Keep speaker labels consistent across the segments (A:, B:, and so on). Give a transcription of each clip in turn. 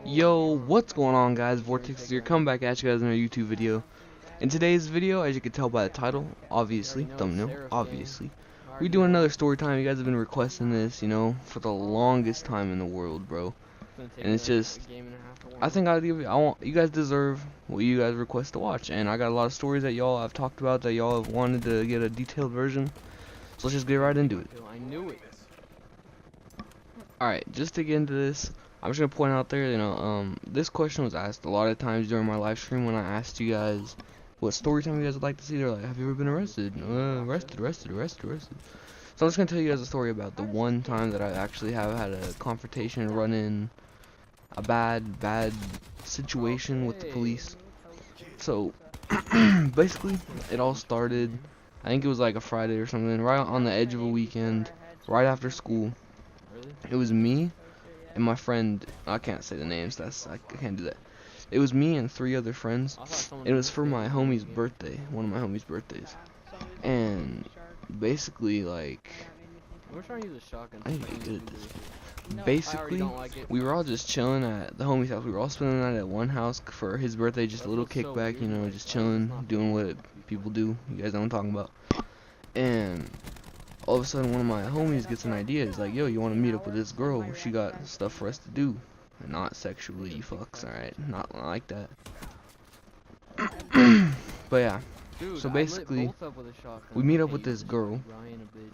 A: Yo, what's going on, guys? Vortex here, coming back at you guys in a YouTube video. In today's video, as you can tell by the title, obviously, thumbnail, obviously, we doing another story time. You guys have been requesting this, you know, for the longest time in the world, bro. And it's just, I think you guys deserve what you guys request to watch. And I got a lot of stories that y'all have talked about that y'all have wanted to get a detailed version. So let's just get right into it.
B: I knew it.
A: Alright, just to get into this, I'm just gonna point out there, you know, this question was asked a lot of times during my live stream when I asked you guys what story time you guys would like to see. They're like, have you ever been arrested? Arrested. So I'm just gonna tell you guys a story about the one time that I actually have had a confrontation, run in a bad situation with the police. So basically, it all started, I think it was like a Friday or something, right on the edge of a weekend, right after school. It was me and my friend, I can't say the names, I can't do that. It was me and 3 other friends. It was for my homie's birthday, one of my homie's birthdays. And basically, like, I need to get good at this. Basically, we were all just chilling at the homie's house. We were all spending the night at one house for his birthday, just a little kickback, you know, just chilling, doing what people do. You guys know what I'm talking about. And all of a sudden, one of my homies gets an idea. He's like, yo, you want to meet up with this girl? She got stuff for us to do. And not sexually, you fucks, alright? Not like that. But yeah. So basically, we meet up with this girl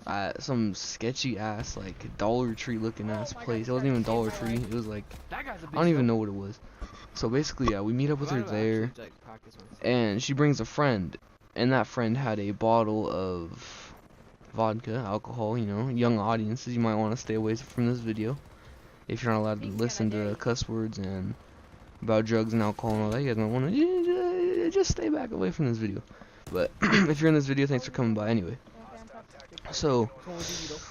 A: at some sketchy ass, like, Dollar Tree looking ass place. It wasn't even Dollar Tree. It was like, I don't even know what it was. So basically, yeah, we meet up with her there. And she brings a friend. And that friend had a bottle of vodka, alcohol, you know. Young audiences, you might want to stay away from this video if you're not allowed to listen to cuss words and about drugs and alcohol and all that. You guys might want to just stay back away from this video. But if you're in this video, thanks for coming by anyway. So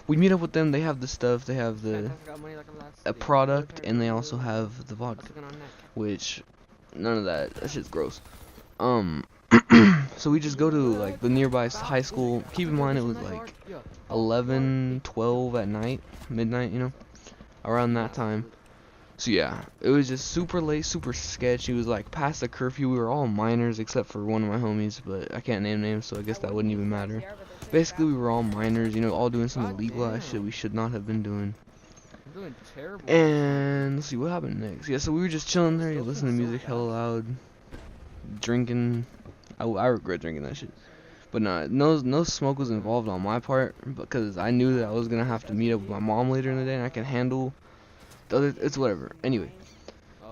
A: we meet up with them. They have the stuff, they have a product, and they also have the vodka, which none of that shit's gross. So we just go to like the nearby high school. Keep in mind it was like 11, 12 at night, midnight, you know, around that time. So yeah, it was just super late, super sketchy. It was like past the curfew. We were all minors except for one of my homies, but I can't name names, so I guess that wouldn't even matter. Basically, we were all minors, you know, all doing some illegal ass shit we should not have been doing. And let's see what happened next. Yeah, so we were just chilling there, listening to music hella loud, drinking. I regret drinking that shit. But no smoke was involved on my part, because I knew that I was gonna have to meet up with my mom later in the day, and I can handle the other. It's whatever. Anyway,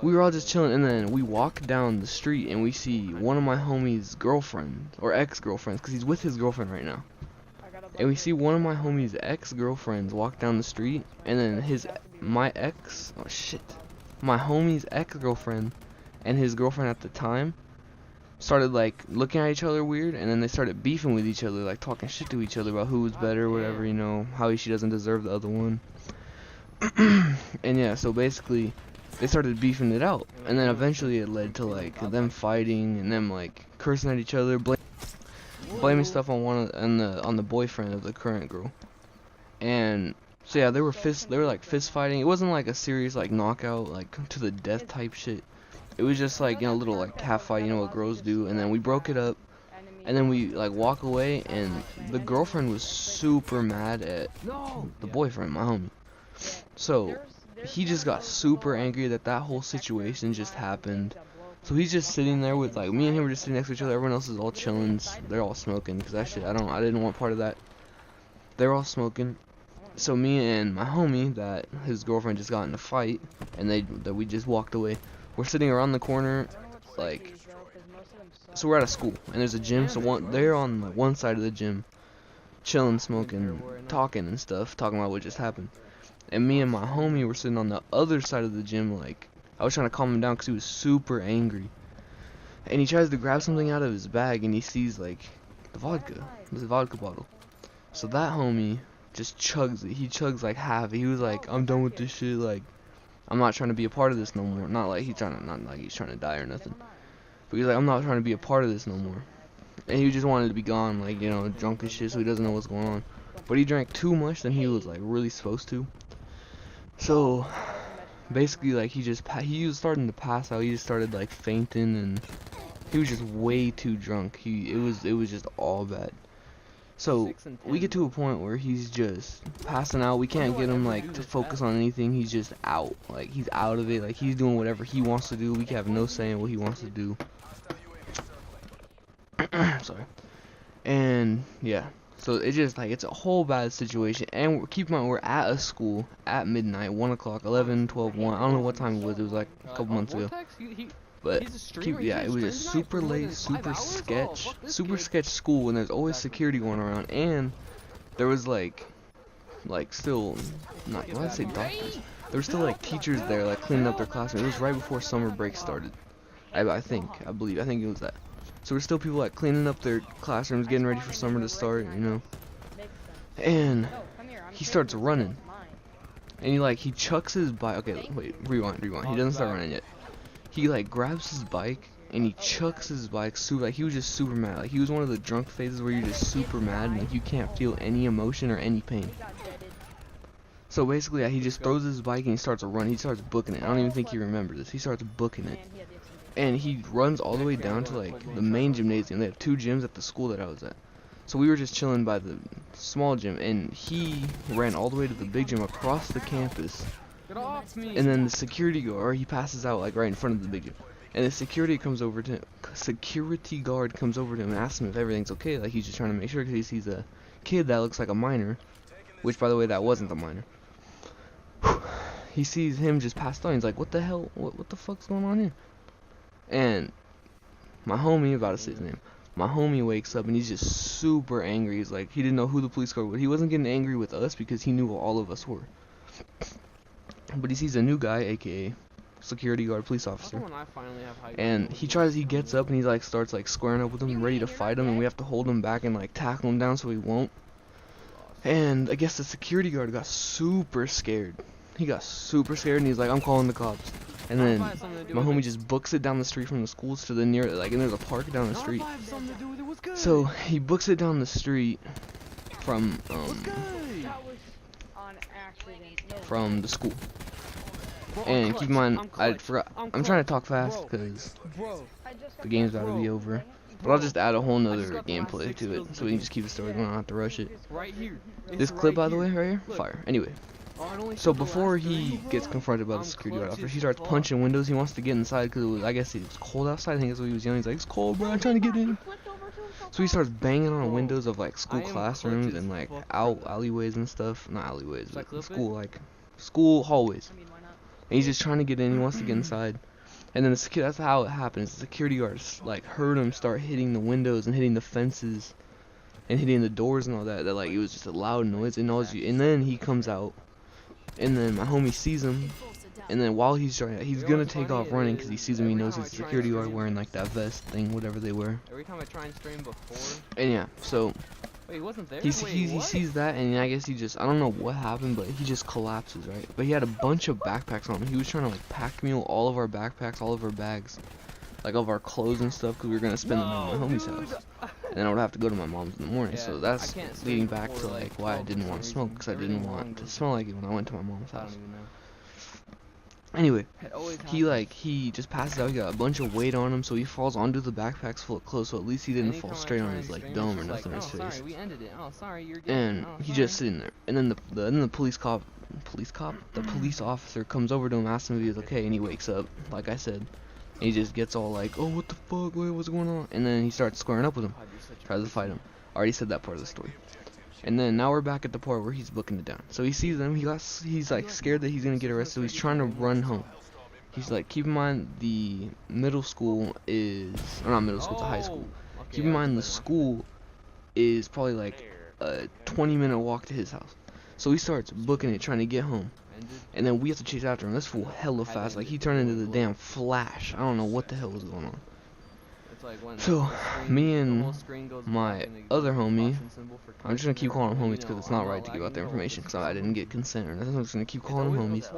A: we were all just chilling, and then we walk down the street, and we see one of my homie's girlfriend or ex-girlfriends, because he's with his girlfriend right now. And we see one of my homie's ex-girlfriends walk down the street, and then my homie's ex-girlfriend and his girlfriend at the time started like looking at each other weird, and then they started beefing with each other, like talking shit to each other about who was better, whatever, you know, how she doesn't deserve the other one. And yeah, so basically they started beefing it out, and then eventually it led to like them fighting and them like cursing at each other, blaming stuff on on the boyfriend of the current girl. And so yeah, they were like fist fighting. It wasn't like a serious like knockout, like to the death type shit. It was just like, you know, a little like half fight, you know what girls do. And then we broke it up, and then we like walk away, and the girlfriend was super mad at the boyfriend, my homie. So he just got super angry that whole situation just happened. So he's just sitting there with like me and him were just sitting next to each other. Everyone else is all chilling. They're all smoking, because that shit I didn't want part of that. They're all smoking. So me and my homie, that his girlfriend just got in a fight, and we just walked away. We're sitting around the corner, like, so we're at a school, and there's a gym, so they're on like one side of the gym, chilling, smoking, talking and stuff, talking about what just happened. And me and my homie were sitting on the other side of the gym, like, I was trying to calm him down because he was super angry. And he tries to grab something out of his bag, and he sees, like, the vodka bottle. So that homie just chugs it. He chugs like half. He was like, I'm done with this shit, like, I'm not trying to be a part of this no more. Not like he's trying to die or nothing. But he's like, I'm not trying to be a part of this no more. And he just wanted to be gone, like, you know, drunk and shit, so he doesn't know what's going on. But he drank too much than he was like really supposed to. So basically like he was starting to pass out. He just started like fainting, and he was just way too drunk. It was just all bad. So we get to a point where he's just passing out. We can't get him like to focus on anything. He's just out. Like he's out of it. Like he's doing whatever he wants to do. We have no say in what he wants to do. Sorry. And yeah. So it's just like it's a whole bad situation. And keep in mind we're at a school at midnight, 1 o'clock, 11, 12, 1. I don't know what time it was. It was like a couple months ago. But yeah, it was just super late, super sketch school, and there's always security going around, and there was like still not, why did I say doctors? There were still like teachers there, like cleaning up their classroom. It was right before summer break started. I think it was that. So there's still people like cleaning up their classrooms, getting ready for summer to start, you know. And he starts running, and he chucks his bike. Okay, wait, rewind. He doesn't start running yet. He like grabs his bike and he chucks his bike like he was just super mad. Like he was one of the drunk phases where you're just super mad and like you can't feel any emotion or any pain. So basically he just throws his bike and he starts to run. He starts booking it. I don't even think he remembers this. He starts booking it. And he runs all the way down to like the main gymnasium. They have 2 gyms at the school that I was at. So we were just chilling by the small gym, and he ran all the way to the big gym across the campus. And then the security guard, or he passes out like right in front of the big gym, and the security guard comes over to him and asks him if everything's okay. Like he's just trying to make sure, because he sees a kid that looks like a minor, which by the way that wasn't the minor. He sees him just passed out. He's like, what the hell? What the fuck's going on here? And my homie, about to say his name, my homie wakes up and he's just super angry. He's like, he didn't know who the police car was. He wasn't getting angry with us because he knew who all of us were. But he sees a new guy, aka security guard, police officer, and he gets up and he like starts like squaring up with him, ready to fight him, and we have to hold him back and like tackle him down so he won't. And I guess the security guard got super scared. He got super scared and he's like, I'm calling the cops. And then my homie just books it down the street from the schools to the near, like, and there's a park down the street. So he books it down the street from the school. And keep in mind, I forgot, I'm trying to talk fast because the game's about to be over. But I'll just add a whole nother gameplay to it so we can just keep the story going. I don't have to rush it. This clip, by the way, right here, fire. Anyway, so before he gets confronted by the security guard officer, he starts punching windows. He wants to get inside because I guess it was cold outside. I think that's what he was yelling. He's like, it's cold, bro, I'm trying to get in. So he starts banging on windows of like school classrooms and like alleyways and stuff. Not alleyways, but school hallways. And he's just trying to get in. He wants to get inside. And then that's how it happens. The security guards like heard him start hitting the windows and hitting the fences and hitting the doors and all that. That like it was just a loud noise. And then he comes out, and then my homie sees him. And then while he's gonna take off running because he sees him. He knows he's a security guard wearing like that vest thing, whatever they wear. Every time I try and stream before. And yeah, so. Wait, he wasn't there? He sees that, and I guess I don't know what happened, but he just collapses, right? But he had a bunch of backpacks on him. He was trying to like pack mule all of our backpacks, all of our bags, like all of our clothes and stuff, because we were gonna spend the night at my homie's house, and then I would have to go to my mom's in the morning. So that's leading back to like why I didn't want to smoke, because I didn't want to smell like it when I went to my mom's house. Anyway, he just passes out. He got a bunch of weight on him, so he falls onto the backpacks full of clothes. So at least he didn't fall straight on his like dome or nothing in his face. And he's just sitting there. And then the police officer comes over to him, asks him if he was okay, and he wakes up, like I said. And he just gets all like, oh, what the fuck? Wait, what's going on? And then he starts squaring up with him, tries to fight him. I already said that part of the story. And then now we're back at the part where he's booking it down. So he sees them. He's like scared that he's gonna get arrested. So he's trying to run home. He's like, keep in mind the middle school is, or not middle school, it's a high school. Keep in mind the school is probably like a 20-minute walk to his house. So he starts booking it, trying to get home. And then we have to chase after him. This fool hella fast. Like he turned into the damn Flash. I don't know what the hell was going on. So, me and my other homie, I'm just gonna keep calling them homies because it's not right to give out their information because I didn't get consent or nothing. I'm just gonna keep calling them homies.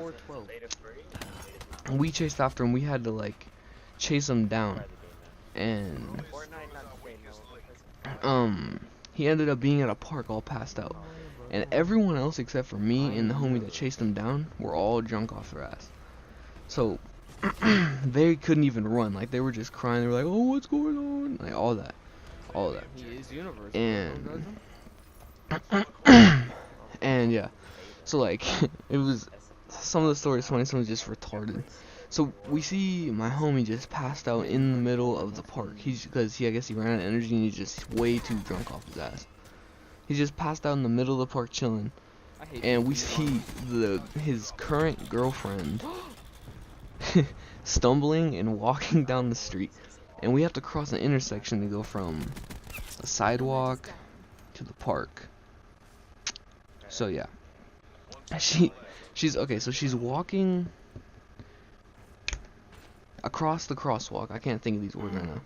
A: And we chased after him. We had to like chase him down, and he ended up being at a park all passed out. And everyone else except for me and the homie that chased him down were all drunk off their ass. So they couldn't even run. Like they were just crying. They were like, "Oh, what's going on?" Like all that, all that.
B: He is universal.
A: And and yeah, so like it was, some of the stories funny, some was just retarded. So we see my homie just passed out in the middle of the park. Because I guess he ran out of energy and he's just way too drunk off his ass. He just passed out in the middle of the park chilling, and we see his current girlfriend stumbling and walking down the street, and we have to cross an intersection to go from the sidewalk to the park. So yeah, she's okay. So she's walking across the crosswalk. I can't think of these words right now.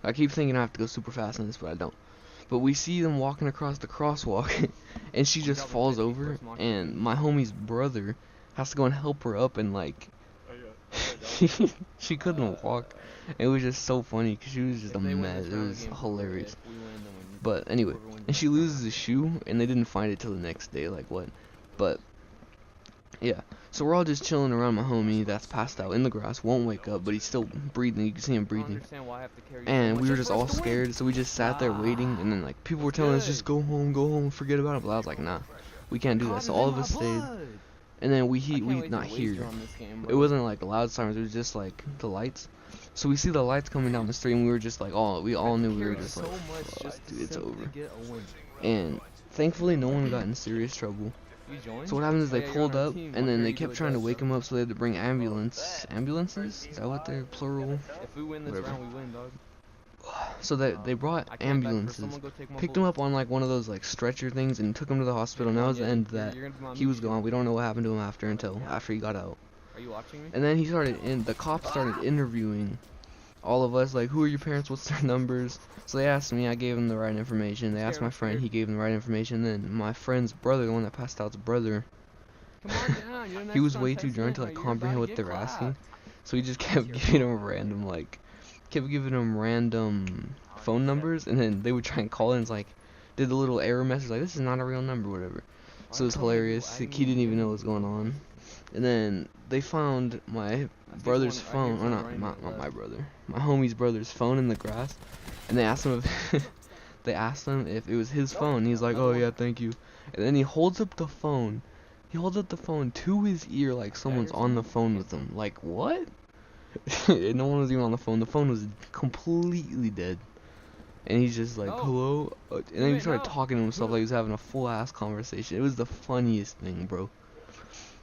A: I keep thinking I have to go super fast in this, but I don't. But we see them walking across the crosswalk, and she just falls over, and my homie's brother has to go and help her up, and like, she couldn't walk. It was just so funny, because she was just a mess. It was hilarious. But anyway, and she loses a shoe, and they didn't find it till the next day, like what? But yeah, so we're all just chilling around my homie that's passed out in the grass, won't wake up, but he's still breathing. You can see him breathing. And we were just all scared, so we just sat there waiting, and then like people were telling us just go home, forget about it. But I was like, nah, we can't do that. So all of us stayed, and then we not here. It wasn't like loud sirens. It was just like the lights. So we see the lights coming down the street, and we were just like, we all knew we were just like, fuck, dude, it's over. And thankfully, no one got in serious trouble. So what happens is they pulled up, and then they kept trying to wake him up, so they had to bring ambulances? Is that what they're plural?
B: If we win this round, we win, dog.
A: So they brought ambulances, picked him up on like one of those like stretcher things, and took him to the hospital. And that was the end of that. He was gone. We don't know what happened to him after he got out.
B: Are you watching me?
A: And then the cops started interviewing all of us, like, who are your parents, what's their numbers? So they asked me, I gave them the right information. They asked my friend, he gave them the right information. Then my friend's brother, the one that passed out's brother, he was way too drunk to like comprehend what they were asking. So he just kept giving them random phone numbers, and then they would try and call in, like, did the little error message, like, this is not a real number, whatever. So it was hilarious. He didn't even know what was going on. And then they found my brother's phone, or not my brother, my homie's brother's phone in the grass, and they asked him if it was his phone. He's like, oh yeah, thank you. And then he holds up the phone to his ear like someone's on the phone with him. Like, what? No one was even on the phone. The phone was completely dead. And he's just like, hello? And then he started talking to himself like he was having a full ass conversation. It was the funniest thing, bro.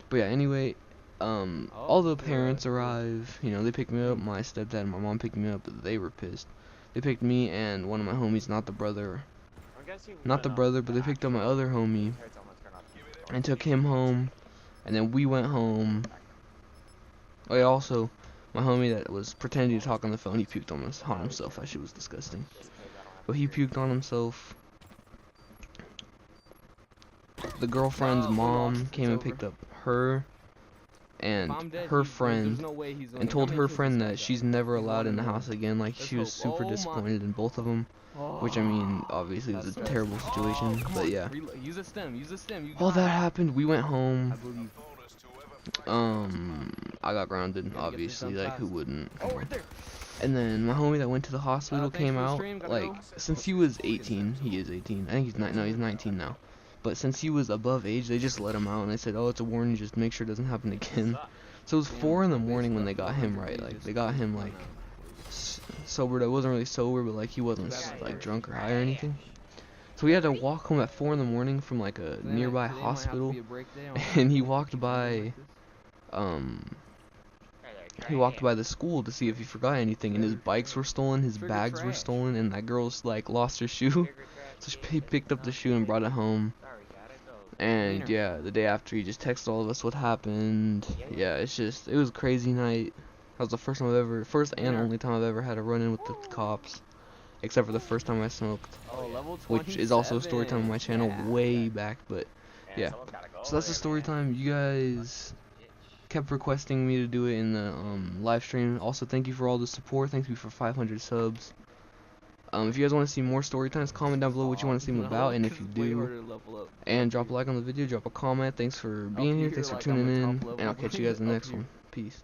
A: But yeah, anyway, all the parents arrive, you know, they picked me up. My stepdad and my mom picked me up, but they were pissed. They picked me and one of my homies, not the brother, but they picked up my other homie and took him home, and then we went home. Oh yeah, also, my homie that was pretending to talk on the phone, he puked on himself. That shit was disgusting. But he puked on himself. The girlfriend's mom came and picked up her and her friend, and told her friend that she's never allowed in the house again. Like, she was super disappointed in both of them, which, I mean, obviously it was a terrible situation. But yeah, all that happened. We went home. I got grounded, obviously, like, who wouldn't? And then my homie that went to the hospital came out, like, since he was 18, he is 18, I think he's he's 19 now. But since he was above age, they just let him out, and they said, oh, it's a warning, just make sure it doesn't happen again. So it was 4 in the morning when they got him right. Like, they got him, like, sobered. I wasn't really sober, but, like, he wasn't, like, drunk or high or anything. So we had to walk home at 4 in the morning from, like, a nearby hospital. And he walked by the school to see if he forgot anything. And his bikes were stolen, his bags were stolen, and that girl's, like, lost her shoe. So he picked up the shoe and brought it home. And yeah, the day after, he just texted all of us what happened. Yeah, it was a crazy night. That was the first and only time I've ever had a run-in with the cops, except for the first time I smoked, which is also a story time on my channel way back. But yeah, so that's the story time. You guys kept requesting me to do it in the live stream. Also, thank you for all the support. Thank you for 500 subs. If you guys want to see more story times, comment down below what you want to see them about, and if you do, and drop a like on the video, drop a comment. Thanks for being here, thanks for tuning in, and I'll catch you guys in the next one. Peace.